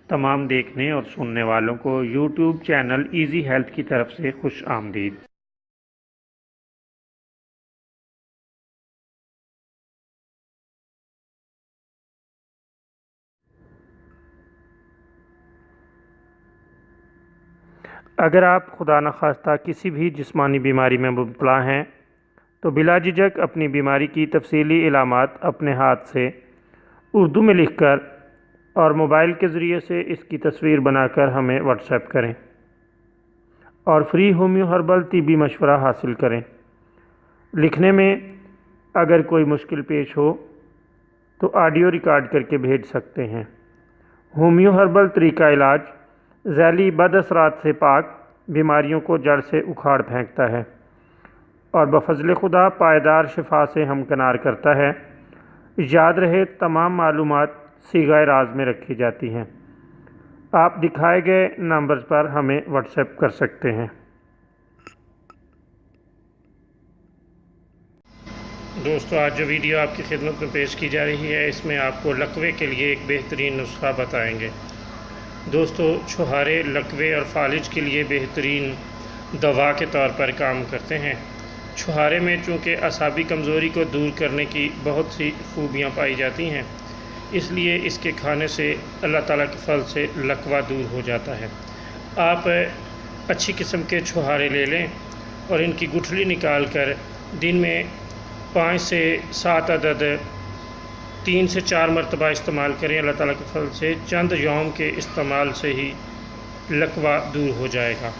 تمام دیکھنے اور سننے والوں کو یوٹیوب چینل ایزی ہیلتھ کی طرف سے خوش آمدید۔ اگر آپ خدا نخواستہ کسی بھی جسمانی بیماری میں مبتلا ہیں تو بلا جھجک اپنی بیماری کی تفصیلی علامات اپنے ہاتھ سے اردو میں لکھ کر اور موبائل کے ذریعے سے اس کی تصویر بنا کر ہمیں واٹس ایپ کریں اور فری ہومیو ہربل طبی مشورہ حاصل کریں۔ لکھنے میں اگر کوئی مشکل پیش ہو تو آڈیو ریکارڈ کر کے بھیج سکتے ہیں۔ ہومیو ہربل طریقہ علاج ذیلی بد اثرات سے پاک بیماریوں کو جڑ سے اکھاڑ پھینکتا ہے اور بفضل خدا پائیدار شفا سے ہمکنار کرتا ہے۔ یاد رہے تمام معلومات صیغہ راز میں رکھی جاتی ہیں۔ آپ دکھائے گئے نمبرز پر ہمیں واٹس ایپ کر سکتے ہیں۔ دوستو، آج جو ویڈیو آپ کی خدمت میں پیش کی جا رہی ہے اس میں آپ کو لکوے کے لیے ایک بہترین نسخہ بتائیں گے۔ دوستو، چھہارے لکوے اور فالج کے لیے بہترین دوا کے طور پر کام کرتے ہیں۔ چھہارے میں چونکہ اعصابی کمزوری کو دور کرنے کی بہت سی خوبیاں پائی جاتی ہیں، اس لیے اس کے کھانے سے اللہ تعالیٰ کے فضل سے لکوہ دور ہو جاتا ہے۔ آپ اچھی قسم کے چھہارے لے لیں اور ان کی گٹھلی نکال کر دن میں 5 سے 7 عدد 3 سے 4 مرتبہ استعمال کریں۔ اللہ تعالیٰ کے فضل سے چند یوم کے استعمال سے ہی لکوہ دور ہو جائے گا۔